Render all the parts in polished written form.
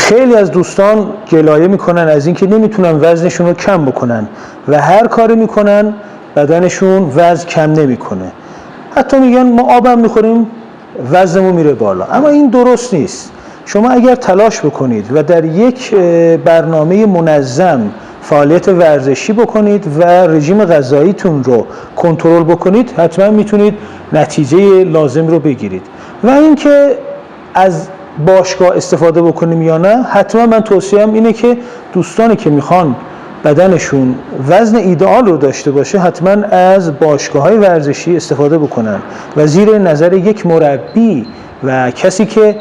خیلی از دوستان گلایه میکنن از اینکه نمیتونن وزنشون رو کم بکنن و هر کاری میکنن بدنشون وزن کم نمیکنه. حتی میگن ما آبم میخوریم وزنمون میره بالا، اما این درست نیست. شما اگر تلاش بکنید و در یک برنامه منظم فعالیت ورزشی بکنید و رژیم غذاییتون رو کنترل بکنید، حتما میتونید نتیجه لازم رو بگیرید. و اینکه از باشگاه استفاده بکنیم یا نه، حتما من توصیه‌ام اینه که دوستانی که میخوان بدنشون وزن ایدئال رو داشته باشه حتما از باشگاه‌های ورزشی استفاده بکنن و زیر نظر یک مربی و کسی که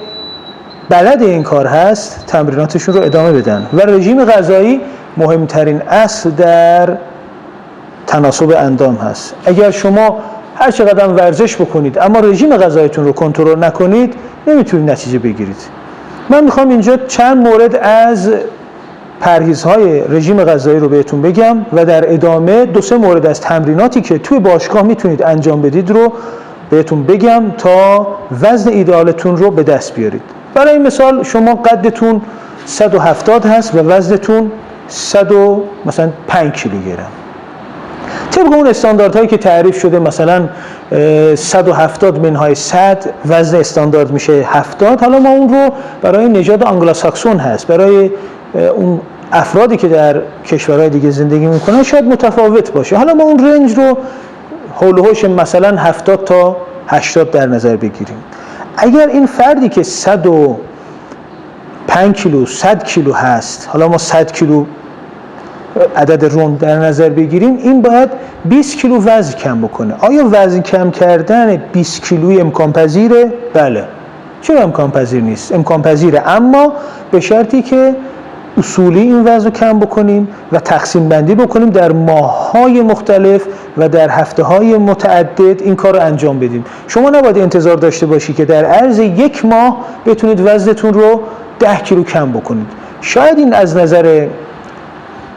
بلد این کار هست تمریناتشون رو ادامه بدن. و رژیم غذایی مهمترین اصل در تناسب اندام هست. اگر شما هر چقدر ورزش بکنید اما رژیم غذاییتون رو کنترل نکنید، نمیتونید نتیجه بگیرید. من میخوام اینجا چند مورد از پرهیزهای رژیم غذایی رو بهتون بگم و در ادامه 2-3 مورد از تمریناتی که توی باشگاه میتونید انجام بدید رو بهتون بگم تا وزن ایدئالتون رو به دست بیارید. برای این مثال شما قدتون 170 هست و وزنتون 105 کیلوگرم. طبق اون استانداردهایی که تعریف شده، مثلا 170 منهای 100 وزن استاندارد میشه 70. حالا ما اون رو برای نژاد آنگلوساکسون هست، برای اون افرادی که در کشورهای دیگه زندگی میکنن شاید متفاوت باشه. حالا ما اون رنج رو حول و حوش مثلا 70 تا 80 در نظر بگیریم. اگر این فردی که 105 کیلو 100 کیلو هست، حالا ما 100 کیلو عدد روند در نظر بگیریم، این باید 20 کیلو وزن کم بکنه. آیا وزن کم کردن 20 کیلویی امکان پذیره؟ بله. چرا امکان پذیر نیست؟ امکان پذیره، اما به شرطی که اصولی این وزن رو کم بکنیم و تقسیم بندی بکنیم در ماه‌های مختلف و در هفته‌های متعدد این کار رو انجام بدیم. شما نباید انتظار داشته باشی که در عرض 1 ماه بتونید وزنتون رو 10 کیلو کم بکنید. شاید این از نظر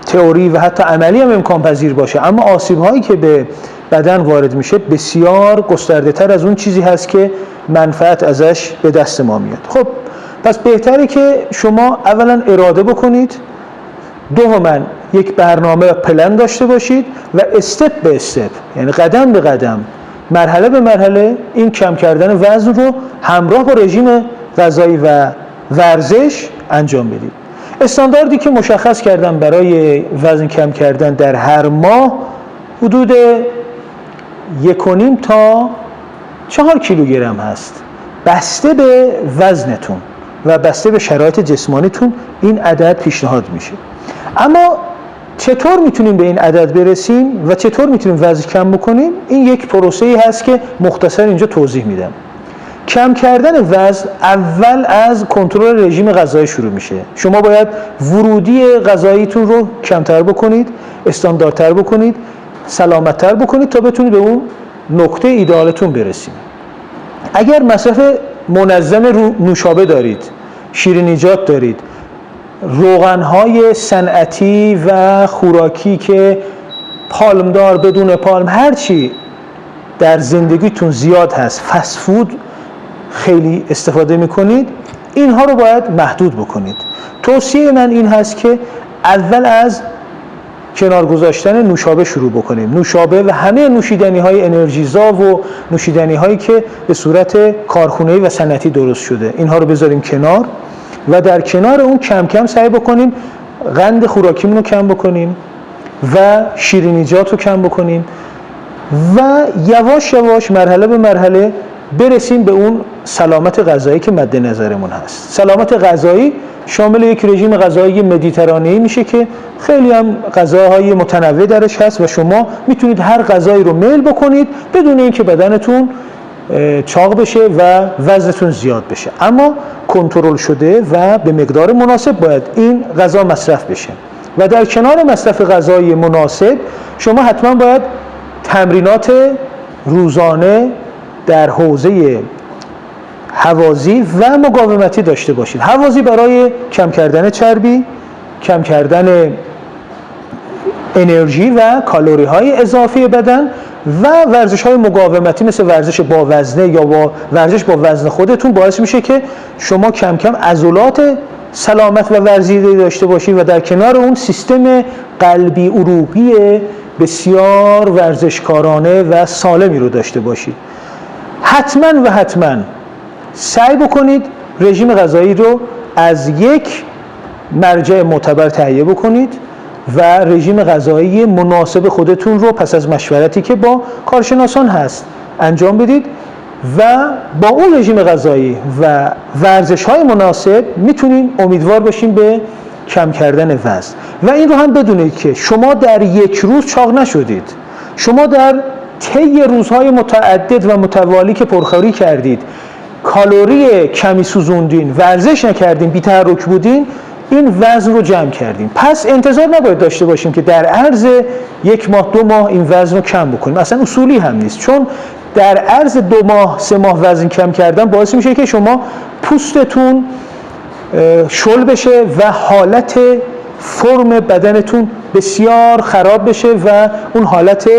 تئوری و حتی عملی هم امکان پذیر باشه، اما آسیب‌هایی که به بدن وارد میشه بسیار گسترده‌تر از اون چیزی هست که منفعت ازش به دست ما میاد. خب پس بهتره که شما اولا اراده بکنید، دوما یک برنامه و پلن داشته باشید و استپ به استپ، یعنی قدم به قدم، مرحله به مرحله این کم کردن وزن رو همراه با رژیم غذایی و ورزش انجام بدید. استانداردی که مشخص کردم برای وزن کم کردن در هر ماه حدود 1.5 تا 4 کیلوگرم هست، بسته به وزنتون و بسته به شرایط جسمانیتون این عدد پیشنهاد میشه. اما چطور میتونیم به این عدد برسیم و چطور میتونیم وزن کم بکنیم؟ این یک پروسه‌ای هست که مختصر اینجا توضیح میدم. کم کردن وزن اول از کنترل رژیم غذایی شروع میشه. شما باید ورودی غذاییتون رو کمتر بکنید، استانداردتر بکنید، سلامتتر بکنید تا بتونید به اون نقطه ایدئالتون برسید. اگر مصرف منظم نوشابه دارید، شیرینیجات دارید، روغن‌های صنعتی و خوراکی که پالمدار بدون پالم، هر چی در زندگیتون زیاد هست، فست فود خیلی استفاده میکنید، اینها رو باید محدود بکنید. توصیه من این هست که اول از کنار گذاشتن نوشابه شروع بکنیم. نوشابه و همه نوشیدنی‌های انرژیزا و نوشیدنی‌هایی که به صورت کارخونه‌ای و صنعتی درست شده، اینها رو بذاریم کنار و در کنار اون کم کم سعی بکنیم قند خوراکیمون رو کم بکنیم و شیرینیجات رو کم بکنیم و یواش یواش مرحله به مرحله برسیم به اون سلامت غذایی که مد نظرمون هست. سلامت غذایی شامل یک رژیم غذایی مدیترانه‌ای میشه که خیلی هم غذاهای متنوع درش هست و شما میتونید هر غذایی رو میل بکنید بدون اینکه بدنتون چاق بشه و وزنتون زیاد بشه، اما کنترل شده و به مقدار مناسب باید این غذا مصرف بشه. و در کنار مصرف غذایی مناسب شما حتما باید تمرینات روزانه در حوزه هوازی و مقاومتی داشته باشید. هوازی برای کم کردن چربی، کم کردن انرژی و کالری های اضافی بدن و ورزش های مقاومتی مثل ورزش با وزنه یا ورزش با وزن خودتون باعث میشه که شما کم کم عضلات سلامت و ورزیده داشته باشید و در کنار اون سیستم قلبی عروقی بسیار ورزشکارانه و سالمی رو داشته باشید. حتما سعی بکنید رژیم غذایی رو از یک مرجع معتبر تهیه بکنید و رژیم غذایی مناسب خودتون رو پس از مشورتی که با کارشناسان هست انجام بدید و با اون رژیم غذایی و ورزش‌های مناسب میتونین امیدوار باشین به کم کردن وزن. و این رو هم بدونید که شما در یک روز چاق نشدید. شما در طی روزهای متعدد و متوالی که پرخوری کردید، کالری کمی سوزوندین، ورزش نکردین، بی‌تحرک بودین، این وزن رو جمع کردیم. پس انتظار نباید داشته باشیم که در عرض 1 ماه 2 ماه این وزن رو کم بکنیم. اصلا اصولی هم نیست، چون در عرض 2 ماه 3 ماه وزن کم کردن باعث میشه که شما پوستتون شل بشه و حالت فرم بدنتون بسیار خراب بشه و اون حالت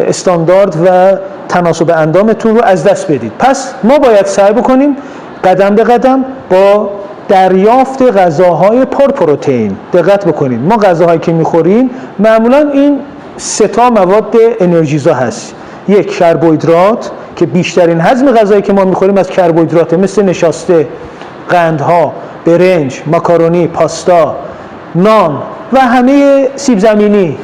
استاندارد و تناسب اندامتون رو از دست بدید. پس ما باید سعی بکنیم قدم به قدم با دریافت غذاهای پرپروتئین دقت بکنید. ما غذاهایی که میخوریم معمولا این 3 تا مواد انرژیزا هست. 1 کربوهیدرات که بیشترین هضم غذایی که ما میخوریم از کربوهیدرات، مثل نشاسته، قندها، برنج، ماکارونی، پاستا، نان و همه سیب زمینی،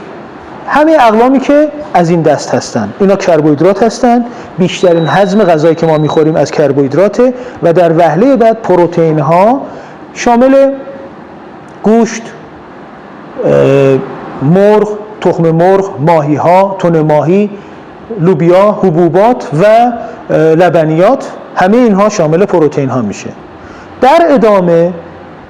همه اقلامی که از این دست هستن اینا کربوهیدرات هستن. بیشترین هضم غذایی که ما میخوریم از کربوهیدراته و در وهله بعد پروتئین ها شامل گوشت، مرغ، تخم مرغ، ماهی ها، تن ماهی، لوبیا، حبوبات و لبنیات، همه اینها شامل پروتئین ها میشه. در ادامه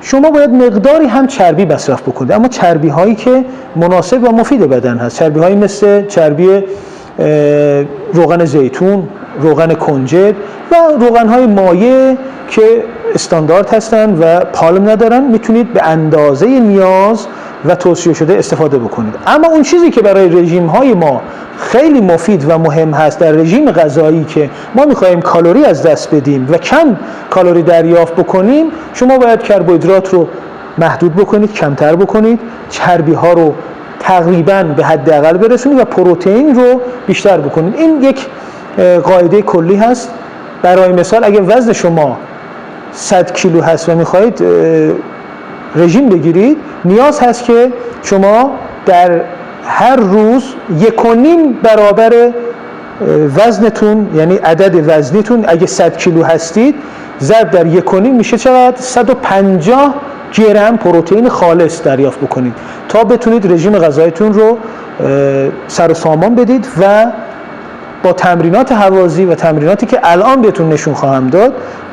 شما باید مقداری هم چربی مصرف بکنید، اما چربی هایی که مناسب و مفید بدن هست. چربی هایی مثل چربی روغن زیتون، روغن کنجد و روغن های مایع که استاندارد هستن و پالم ندارن، میتونید به اندازه نیاز و توصیه شده استفاده بکنید. اما اون چیزی که برای رژیم های ما خیلی مفید و مهم هست در رژیم غذایی که ما میخوایم کالری از دست بدیم و کم کالری دریافت بکنیم، شما باید کربوهیدرات رو محدود بکنید، کمتر بکنید، چربی ها رو تقریباً به حداقل برسونید و پروتئین رو بیشتر بکنید. این یک قاعده کلی هست. برای مثال اگه وزن شما 100 کیلو هست و میخواهید رژیم بگیرید، نیاز هست که شما در هر روز 1.5 برابر وزنتون، یعنی عدد وزنیتون اگه 100 کیلو هستید ضرب در 1.5 میشه چقدر؟ 150 گرم پروتئین خالص دریافت بکنید تا بتونید رژیم غذاییتون رو سر و سامان بدید و با تمرینات هوازی و تمریناتی که الان بهتون نشون خواهم داد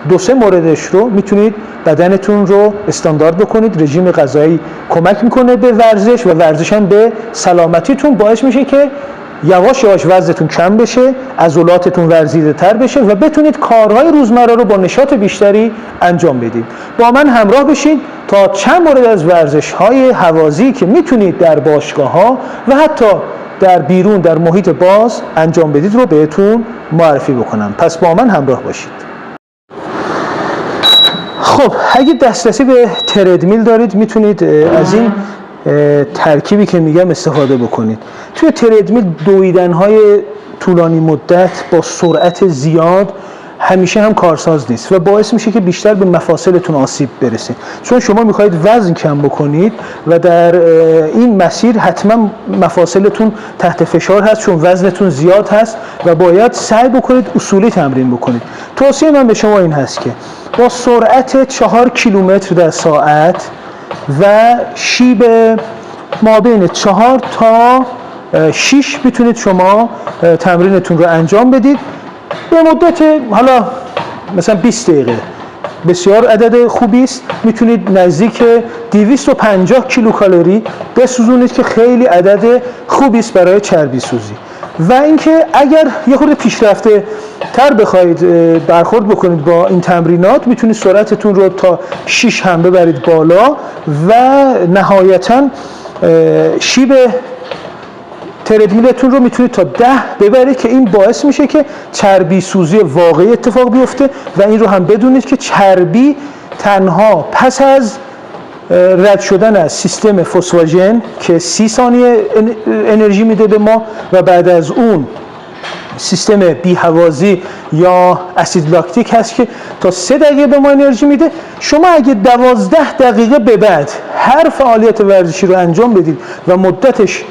2-3 موردش رو میتونید بدنتون رو استاندارد بکنید. رژیم غذایی کمک میکنه به ورزش و ورزش هم به سلامتیتون، باعث میشه که یواش یواش وزنتون کم بشه، عضلاتتون ورزیده تر بشه و بتونید کارهای روزمره رو با نشاط بیشتری انجام بدید. با من همراه بشید تا چند مورد از ورزش‌های هوازی که میتونید در باشگاه‌ها و حتی در بیرون در محیط باز انجام بدید رو بهتون معرفی بکنم. پس با من همراه باشید. خب اگه دسترسی به تردمیل دارید میتونید از این ترکیبی که میگم استفاده بکنید. توی تردمیل دویدن‌های طولانی مدت با سرعت زیاد همیشه هم کارساز نیست و باعث میشه که بیشتر به مفاصلتون آسیب برسه، چون شما میخواید وزن کم بکنید و در این مسیر حتما مفاصلتون تحت فشار هست چون وزنتون زیاد هست و باید سعی بکنید اصولی تمرین بکنید. توصیه من به شما این هست که با سرعت 4 کیلومتر در ساعت و شیب ما بین 4 تا 6 میتونید شما تمرینتون رو انجام بدید به مدت حالا مثلا 20 دقیقه. بسیار عدد خوبی است. میتونید نزدیک 250 کیلوکالری بسوزونید که خیلی عدد خوبی است برای چربی سوزی. و اینکه اگر یه خورده پیشرفته تر بخواید برخورد بکنید با این تمرینات، میتونید سرعتتون رو تا 6 هم ببرید بالا و نهایتاً شیب تردمیلتون رو میتونید تا 10 ببرید که این باعث میشه که چربی سوزی واقعی اتفاق بیفته و این رو هم بدونید که چربی تنها پس از رد شدن از سیستم فسفوژن که 30 ثانیه انرژی میده به ما و بعد از اون سیستم بی‌هوازی یا اسید لاکتیک هست که تا 3 دقیقه به ما انرژی میده. شما اگه 12 دقیقه به بعد هر فعالیت ورزشی رو انجام بدید و مدتش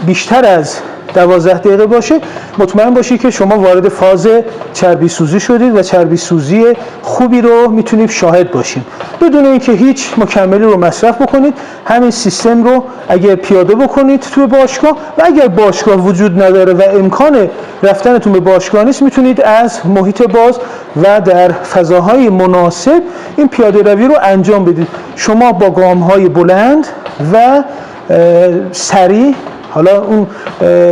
بیشتر از 12 دقیقه باشه، مطمئن باشید که شما وارد فاز چربی سوزی شدید و چربی سوزی خوبی رو میتونید شاهد باشید بدون اینکه هیچ مکملی رو مصرف بکنید. همین سیستم رو اگر پیاده بکنید توی باشگاه و اگر باشگاه وجود نداره و امکان رفتنتون به باشگاه نیست، میتونید از محیط باز و در فضاهای مناسب این پیاده روی رو انجام بدید. شما با گام‌های بلند و سریع، حالا اون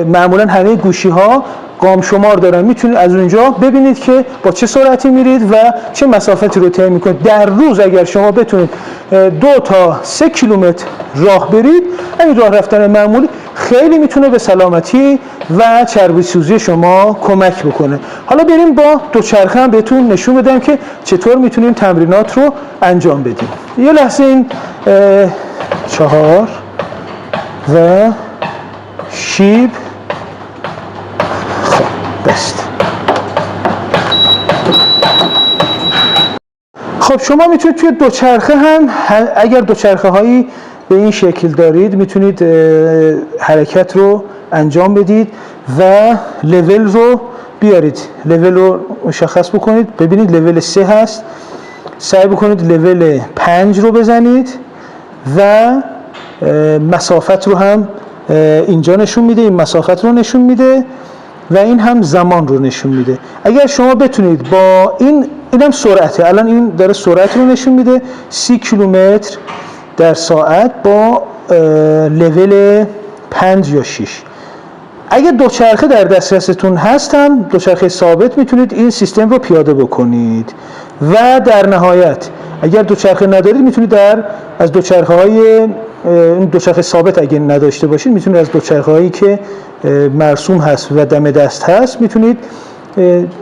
معمولا همه گوشی ها گام شمار دارن، میتونید از اونجا ببینید که با چه سرعتی میرید و چه مسافتی رو طی میکنید. در روز اگر شما بتونید 2 تا 3 کیلومتر راه برید، این راه رفتن معمولی خیلی میتونه به سلامتی و چربی سوزی شما کمک بکنه. حالا بریم با دوچرخه هم بهتون نشون بدم که چطور میتونیم تمرینات رو انجام بدیم. یه لحظه این 4 و شیب خب بست. خب شما میتونید توی دوچرخه هم اگر دوچرخه هایی به این شکل دارید میتونید حرکت رو انجام بدید و لول رو بیارید، لول رو مشخص بکنید. ببینید لول 3 هست، سعی بکنید لول 5 رو بزنید و مسافت رو هم اینجا نشون میده، این مسافت رو نشون میده و این هم زمان رو نشون میده. اگر شما بتونید با این هم سرعته، الان این داره سرعت رو نشون میده 30 کیلومتر در ساعت با لول 5 یا 6. اگر دوچرخه در دسترستون هست هم دوچرخه ثابت میتونید این سیستم رو پیاده بکنید و در نهایت اگر دوچرخه ندارید میتونید از دوچرخه های دوچرخه ثابت اگه نداشته باشید میتونید از دوچرخه هایی که مرسوم هست و دم دست هست میتونید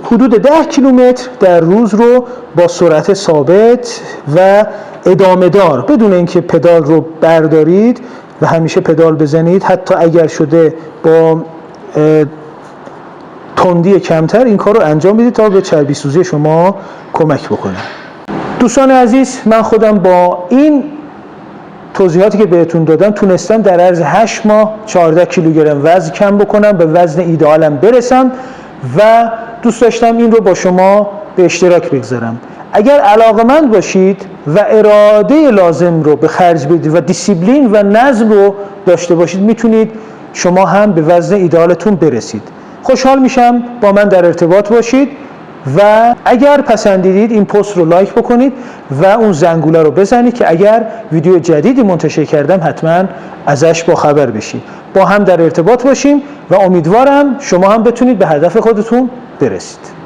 حدود 10 کیلومتر در روز رو با سرعت ثابت و ادامه دار بدون اینکه پدال رو بردارید و همیشه پدال بزنید، حتی اگر شده با تندی کمتر این کار رو انجام بدید تا به چربی سوزی شما کمک بکنه. دوستان عزیز، من خودم با این توضیحاتی که بهتون دادم تونستم در عرض 8 ماه 14 کیلوگرم وزن کم بکنم، به وزن ایدئالم برسم و دوست داشتم این رو با شما به اشتراک بگذارم. اگر علاقه‌مند باشید و اراده لازم رو به خرج بدید و دیسیپلین و نظم رو داشته باشید، میتونید شما هم به وزن ایدئالتون برسید. خوشحال میشم با من در ارتباط باشید و اگر پسندیدید این پست رو لایک بکنید و اون زنگوله رو بزنید که اگر ویدیو جدیدی منتشر کردم حتما ازش با خبر بشید. با هم در ارتباط باشیم و امیدوارم شما هم بتونید به هدف خودتون برسید.